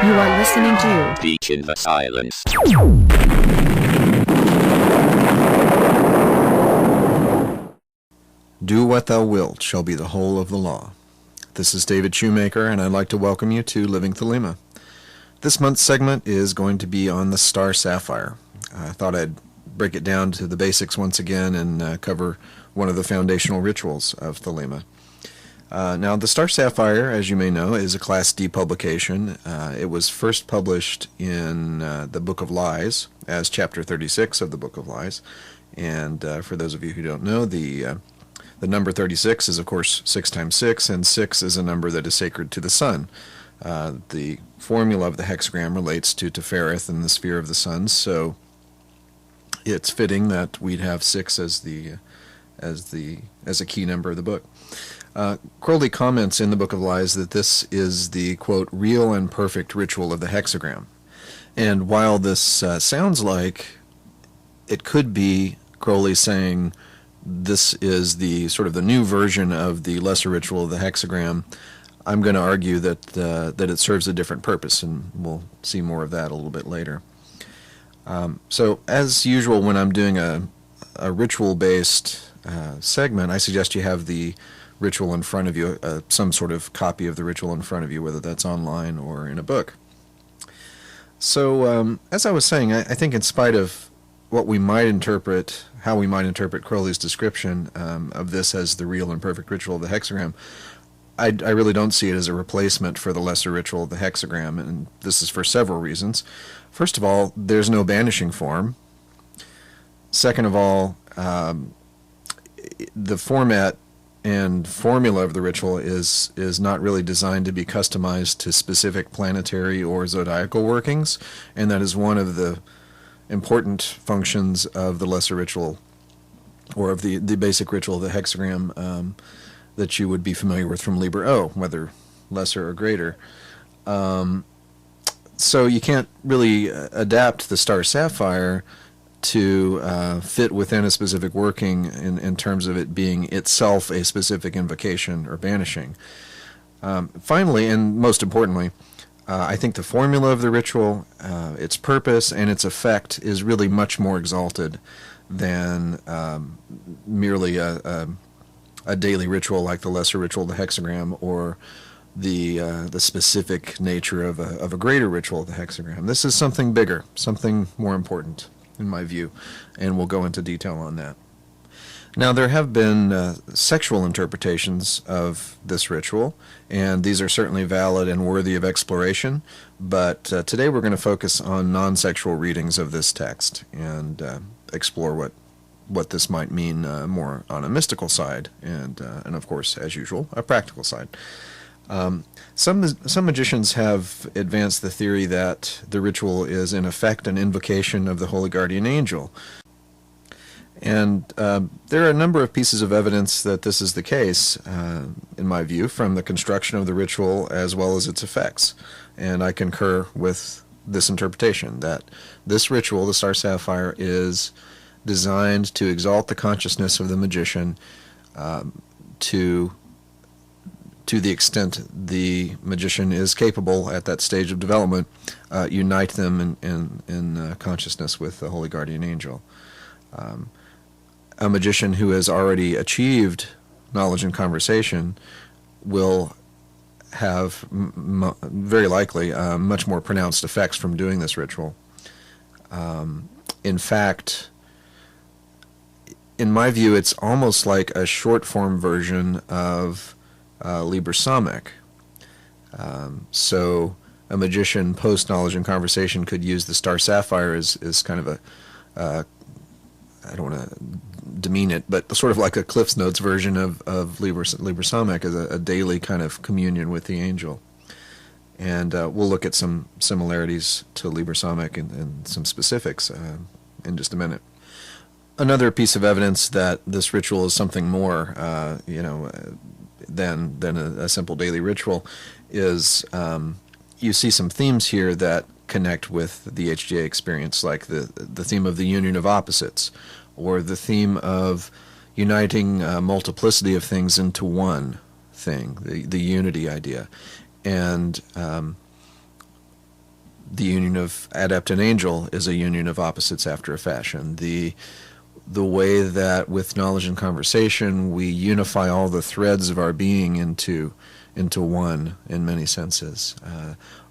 You are listening to Beach in the Silence. Do what thou wilt shall be the whole of the law. This is David Shoemaker, and I'd like to welcome you to Living Thelema. This month's segment is going to be on the Star Sapphire. I thought I'd break it down to the basics once again and cover one of the foundational rituals of Thelema. Now, the Star Sapphire, as you may know, is a Class D publication. It was first published in the Book of Lies as Chapter 36 of the Book of Lies. And for those of you who don't know, the number 36 is, of course, 6 times 6, and 6 is a number that is sacred to the sun. The formula of the hexagram relates to Tefereth and the sphere of the sun, so it's fitting that we'd have 6 as a key number of the book. Crowley comments in the Book of Lies that this is the, quote, real and perfect ritual of the hexagram. And while this sounds like it could be Crowley saying this is the sort of the new version of the lesser ritual of the hexagram, I'm going to argue that it serves a different purpose, and we'll see more of that a little bit later. So as usual, when I'm doing a ritual-based segment, I suggest you have the ritual in front of you, some sort of copy of the ritual in front of you, whether that's online or in a book. So as I was saying, I think in spite of what we might interpret, how we might interpret Crowley's description of this as the real and perfect ritual of the hexagram, I really don't see it as a replacement for the lesser ritual of the hexagram, and this is for several reasons. First of all, there's no banishing form. Second of all, the format and formula of the ritual is not really designed to be customized to specific planetary or zodiacal workings, and that is one of the important functions of the lesser ritual, or of the basic ritual of the hexagram that you would be familiar with from Liber O, whether lesser or greater. So you can't really adapt the Star Sapphire to fit within a specific working in terms of it being itself a specific invocation or banishing. Finally, and most importantly, I think the formula of the ritual, its purpose, and its effect is really much more exalted than merely a daily ritual like the lesser ritual of the hexagram, or the specific nature of a greater ritual of the hexagram. This is something bigger, something more important, in my view, and we'll go into detail on that. Now, there have been sexual interpretations of this ritual, and these are certainly valid and worthy of exploration, but today we're going to focus on non-sexual readings of this text and explore what this might mean more on a mystical side, and of course, as usual, a practical side. Some magicians have advanced the theory that the ritual is in effect an invocation of the Holy Guardian Angel. And there are a number of pieces of evidence that this is the case, in my view, from the construction of the ritual as well as its effects. And I concur with this interpretation, that this ritual, the Star Sapphire, is designed to exalt the consciousness of the magician to the extent the magician is capable at that stage of development, unite them in consciousness with the Holy Guardian Angel. A magician who has already achieved knowledge and conversation will have very likely much more pronounced effects from doing this ritual. In fact, in my view, it's almost like a short-form version of Liber Samec. So a magician post-knowledge and conversation could use the Star Sapphire as kind of I don't want to demean it, but sort of like a Cliff's Notes version of Liber Samec as a daily kind of communion with the angel. And we'll look at some similarities to Liber Samec and some specifics in just a minute. Another piece of evidence that this ritual is something more, than a simple daily ritual is you see some themes here that connect with the HGA experience, like the theme of the union of opposites, or the theme of uniting a multiplicity of things into one thing, the unity idea. And The union of adept and angel is a union of opposites after a fashion. The way that with knowledge and conversation we unify all the threads of our being into one in many senses.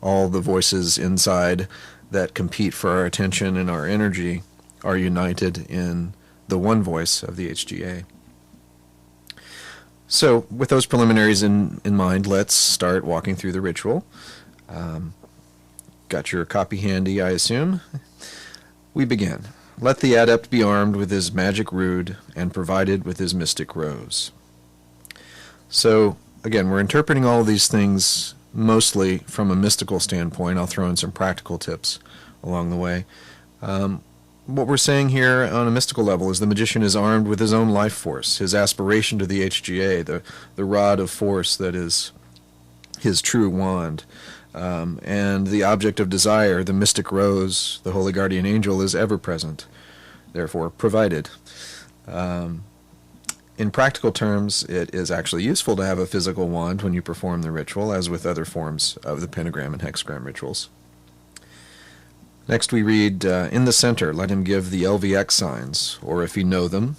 All the voices inside that compete for our attention and our energy are united in the one voice of the HGA. So with those preliminaries in mind, let's start walking through the ritual. Got your copy handy, I assume? We begin. Let the adept be armed with his magic rood and provided with his mystic rose. So, again, we're interpreting all of these things mostly from a mystical standpoint. I'll throw in some practical tips along the way. What we're saying here on a mystical level is the magician is armed with his own life force, his aspiration to the HGA, the rod of force that is his true wand. And the object of desire, the mystic rose, the holy guardian angel, is ever present, therefore provided. In practical terms, it is actually useful to have a physical wand when you perform the ritual, as with other forms of the pentagram and hexagram rituals. Next we read, in the center, let him give the LVX signs, or if he know them,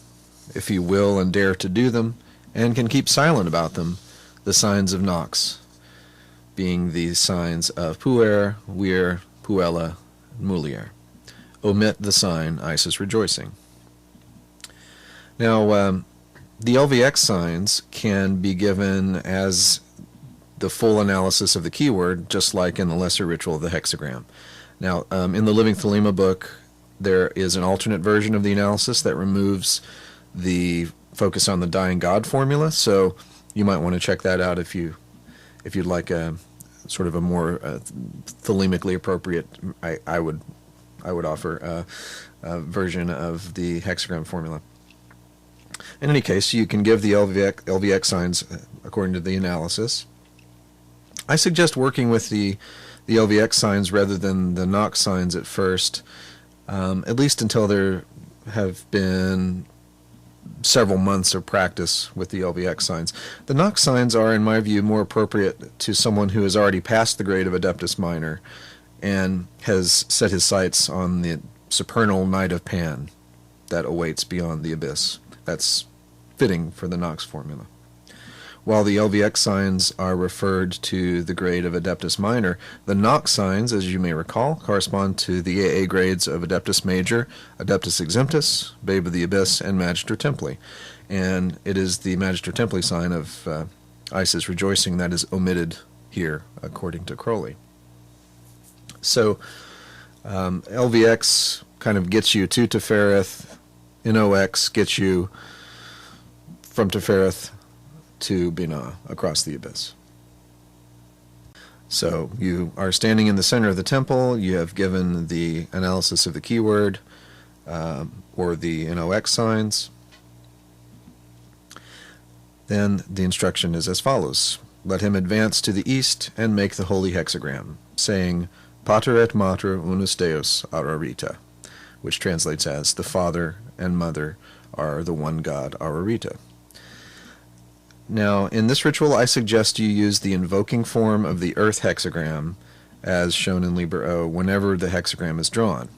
if he will and dare to do them, and can keep silent about them, the signs of Nox, being the signs of Puer, Weir, Puella, and Mulier. Omit the sign Isis rejoicing. Now, the LVX signs can be given as the full analysis of the keyword, just like in the lesser ritual of the hexagram. Now, in the Living Thelema book, there is an alternate version of the analysis that removes the focus on the dying god formula, so you might want to check that out if you'd like a sort of a more thelemically appropriate, I would offer a version of the hexagram formula. In any case, you can give the LVX signs according to the analysis. I suggest working with the LVX signs rather than the Nox signs at first, at least until there have been several months of practice with the LVX signs. The Nox signs are, in my view, more appropriate to someone who has already passed the grade of Adeptus Minor and has set his sights on the supernal night of Pan that awaits beyond the abyss. That's fitting for the Nox formula. While the LVX signs are referred to the grade of Adeptus Minor, the Nox signs, as you may recall, correspond to the AA grades of Adeptus Major, Adeptus Exemptus, Babe of the Abyss, and Magister Templi. And it is the Magister Templi sign of Isis rejoicing that is omitted here, according to Crowley. So LVX kind of gets you to Tefereth, NOX gets you from Tefereth to Binah, across the abyss. So you are standing in the center of the temple, you have given the analysis of the keyword, or the NOX signs. Then the instruction is as follows. Let him advance to the east and make the holy hexagram, saying, Pater et Mater unus Deus ararita, which translates as, the Father and Mother are the one God ararita. Now, in this ritual, I suggest you use the invoking form of the earth hexagram, as shown in Liber O, whenever the hexagram is drawn.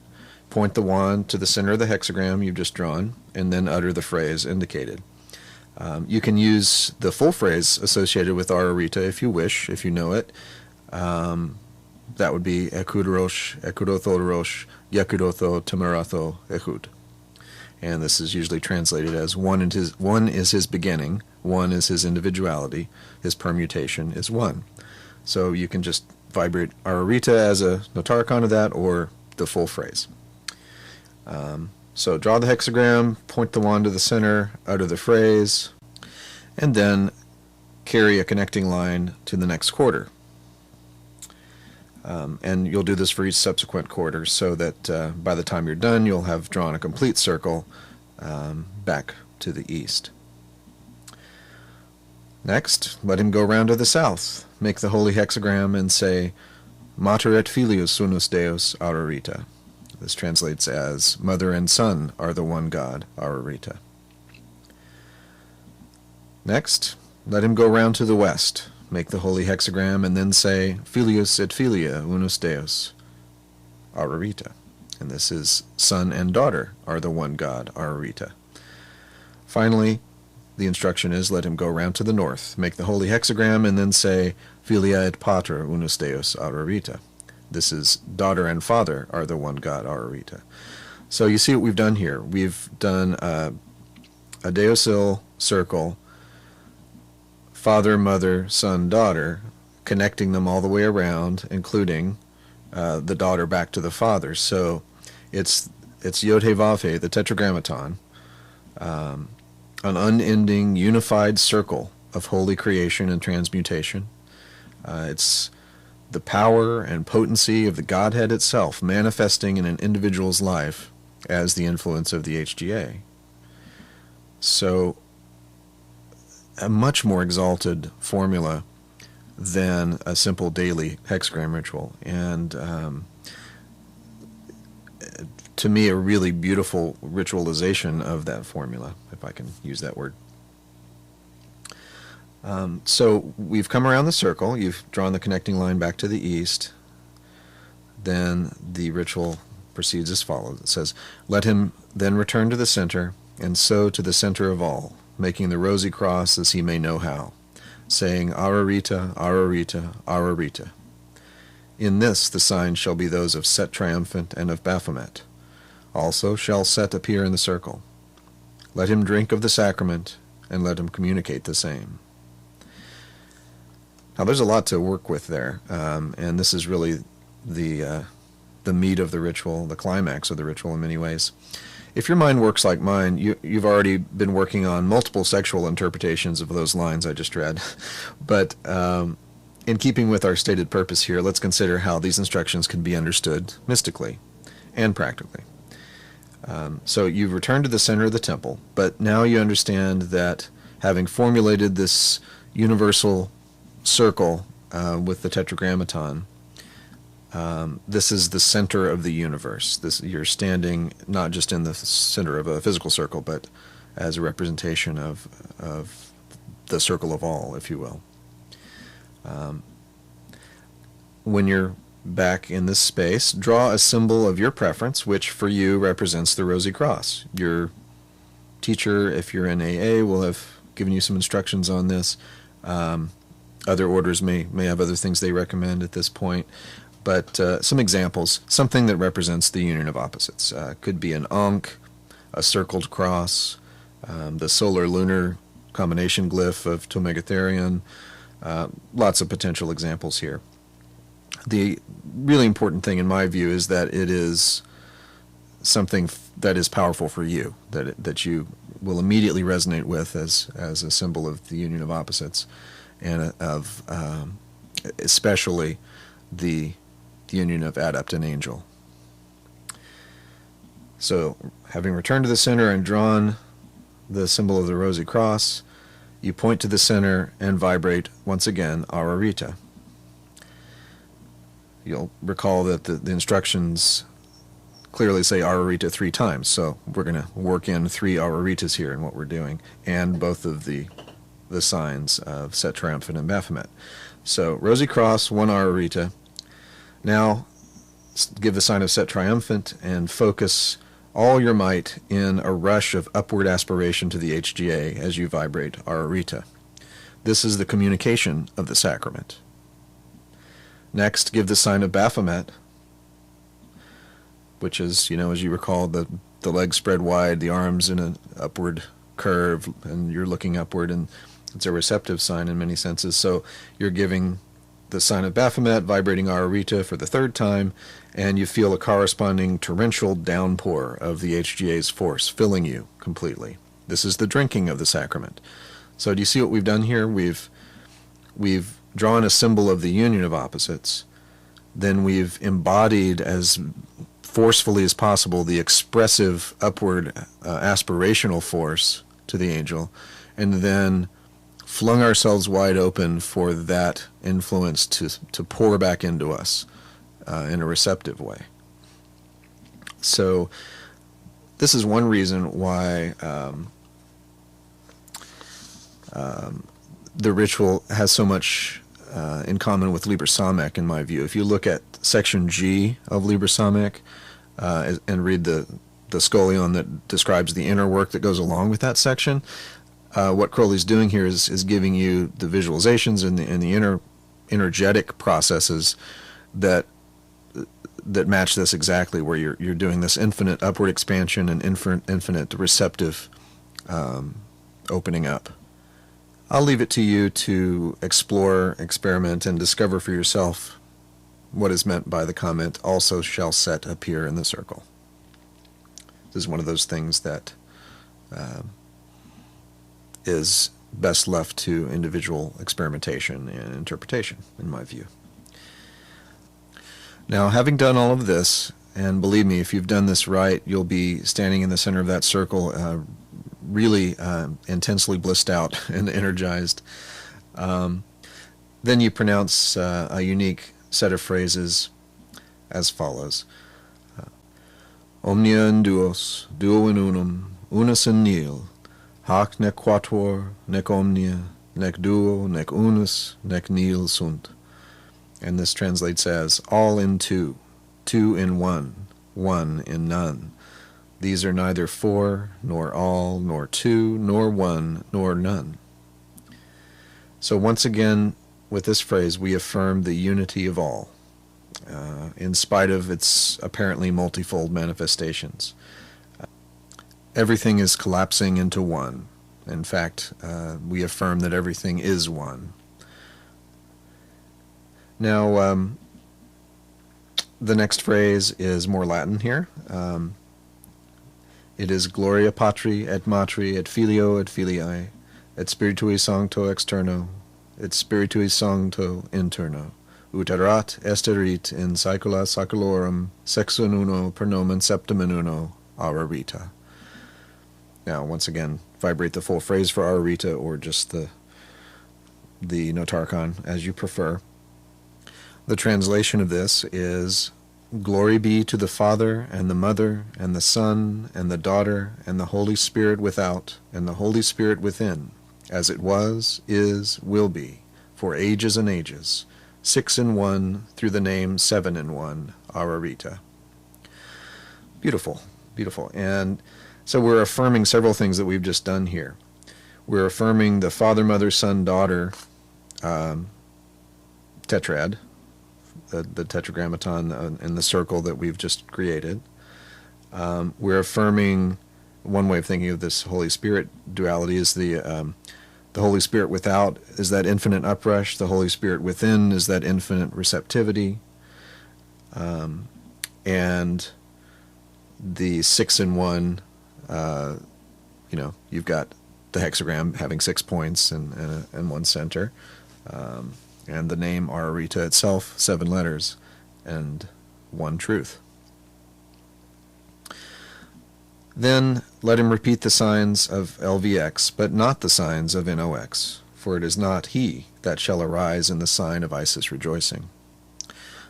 Point the wand to the center of the hexagram you've just drawn, and then utter the phrase indicated. You can use the full phrase associated with Ararita if you wish, if you know it. That would be Ekudosh, Ekudothodorosh, Yakudotho, Tamaratho, Ehud. And this is usually translated as one is his beginning, one is his individuality, his permutation is one. So you can just vibrate Ararita as a notarchon of that, or the full phrase. So draw the hexagram, point the wand to the center, utter the phrase, and then carry a connecting line to the next quarter. And you'll do this for each subsequent quarter, so that by the time you're done, you'll have drawn a complete circle back to the east. Next, let him go round to the south, make the holy hexagram, and say, Mater et Filius unus Deus ararita. This translates as, Mother and Son are the one God, ararita. Next, let him go round to the west, make the holy hexagram, and then say, Filius et Filia unus Deus, Ararita. And this is son and daughter are the one God, Ararita. Finally, the instruction is let him go round to the north, make the holy hexagram, and then say, Filia et pater unus Deus Ararita. This is daughter and father are the one God, Ararita. So you see what we've done here. We've done a Deosil circle, father, mother, son, daughter, connecting them all the way around, including the daughter back to the father. So it's Yod He Vav He, the Tetragrammaton, an unending, unified circle of holy creation and transmutation. It's the power and potency of the Godhead itself manifesting in an individual's life as the influence of the HGA. So a much more exalted formula than a simple daily hexagram ritual, and to me a really beautiful ritualization of that formula, if I can use that word. So we've come around the circle, you've drawn the connecting line back to the east, then the ritual proceeds as follows. It says, let him then return to the center, and so to the center of all, making the rosy cross as he may know how, saying, Ararita, Ararita, Ararita. In this the signs shall be those of Set Triumphant and of Baphomet. Also shall Set appear in the circle. Let him drink of the sacrament, and let him communicate the same. Now there's a lot to work with there, and this is really the meat of the ritual, the climax of the ritual in many ways. If your mind works like mine, you've already been working on multiple sexual interpretations of those lines I just read. But in keeping with our stated purpose here, let's consider how these instructions can be understood mystically and practically. So you've returned to the center of the temple, but now you understand that having formulated this universal circle with the Tetragrammaton, this is the center of the universe. You're standing not just in the center of a physical circle, but as a representation of the circle of all, if you will. When you're back in this space, draw a symbol of your preference, which for you represents the rosy cross. Your teacher, if you're in AA, will have given you some instructions on this. Other orders may have other things they recommend at this point. But some examples, something that represents the union of opposites. Could be an ankh, a circled cross, the solar-lunar combination glyph of Tomegatherion. Lots of potential examples here. The really important thing in my view is that it is something that is powerful for you, that you will immediately resonate with as a symbol of the union of opposites, and of especially the union of adept and angel. So, having returned to the center and drawn the symbol of the rosy cross, you point to the center and vibrate once again Ararita. You'll recall that the instructions clearly say Ararita 3 times, so we're going to work in 3 Araritas here in what we're doing, and both of the signs of Set Triumphant and Baphomet. So, rosy cross, 1 Ararita. Now, give the sign of Set Triumphant and focus all your might in a rush of upward aspiration to the HGA as you vibrate Ararita. This is the communication of the sacrament. Next, give the sign of Baphomet, which is, as you recall, the legs spread wide, the arms in an upward curve, and you're looking upward, and it's a receptive sign in many senses. So you're giving the sign of Baphomet, vibrating Ararita for the 3rd time, and you feel a corresponding torrential downpour of the HGA's force filling you completely. This is the drinking of the sacrament. So do you see what we've done here? We've drawn a symbol of the union of opposites. Then we've embodied as forcefully as possible the expressive upward aspirational force to the angel, and then flung ourselves wide open for that influence to pour back into us in a receptive way. So this is one reason why the ritual has so much in common with Liber Samech, in my view. If you look at section G of Liber Samech and read the scholion that describes the inner work that goes along with that section, what Crowley's doing here is giving you the visualizations and the energetic processes that match this exactly, where you're doing this infinite upward expansion and infinite receptive opening up. I'll leave it to you to explore, experiment, and discover for yourself what is meant by the comment, "Also shall Set appear in the circle." This is one of those things that is best left to individual experimentation and interpretation, in my view. Now, having done all of this, and believe me, if you've done this right, you'll be standing in the center of that circle, really intensely blissed out and energized. Then you pronounce a unique set of phrases as follows. Omnia in duos, duo in unum, unus in nihil, hac nec quatuor, nec omnia, nec duo, nec unus, nec nihil sunt. And this translates as all in two, two in one in none. These are neither four, nor all, nor two, nor one, nor none. So once again, with this phrase, we affirm the unity of all, in spite of its apparently multifold manifestations. Everything is collapsing into one. In fact, we affirm that everything is one. Now, the next phrase is more Latin here. It is Gloria Patri et Matri et Filio et Filii et Spiritui Sancto externo et Spiritui Sancto interno ut erat esterit in saecula saeculorum sexo in uno per nomen septem in uno ararita. Now, once again, vibrate the full phrase for ararita or just the notarchon, as you prefer. The translation of this is, Glory be to the Father, and the Mother, and the Son, and the Daughter, and the Holy Spirit without, and the Holy Spirit within, as it was, is, will be, for ages and ages, 6 in 1, through the name 7 in 1, Ararita. Beautiful, beautiful. And so we're affirming several things that we've just done here. We're affirming the Father, Mother, Son, Daughter tetrad, the tetragrammaton in the circle that we've just created. We're affirming, one way of thinking of this Holy Spirit duality is the Holy Spirit without is that infinite uprush, the Holy Spirit within is that infinite receptivity, and the 6 in 1, you've got the hexagram having 6 points and one center. And the name Ararita itself, 7 letters, and 1 truth. Then let him repeat the signs of LVX, but not the signs of NOX, for it is not he that shall arise in the sign of Isis rejoicing.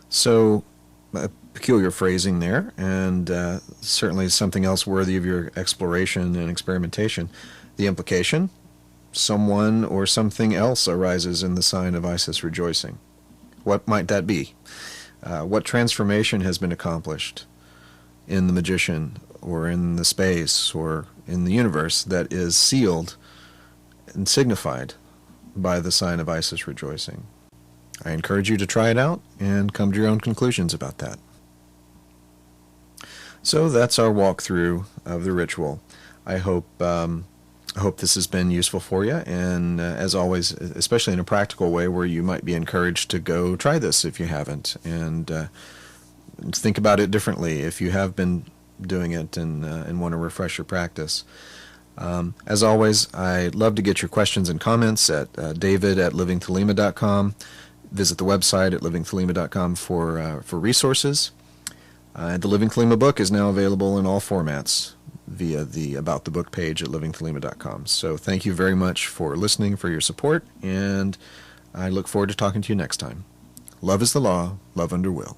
So, a peculiar phrasing there, and certainly something else worthy of your exploration and experimentation. The implication: someone or something else arises in the sign of Isis rejoicing. What might that be? What transformation has been accomplished in the magician or in the space or in the universe that is sealed and signified by the sign of Isis rejoicing? I encourage you to try it out and come to your own conclusions about that. So that's our walkthrough of the ritual. I hope this has been useful for you, and as always, especially in a practical way where you might be encouraged to go try this if you haven't, and think about it differently if you have been doing it and want to refresh your practice. As always, I'd love to get your questions and comments at david@livingthelema.com. Visit the website at livingthelema.com for resources. The Living Thelema book is now available in all formats via the About the Book page at livingthelema.com. So thank you very much for listening, for your support, and I look forward to talking to you next time. Love is the law, love under will.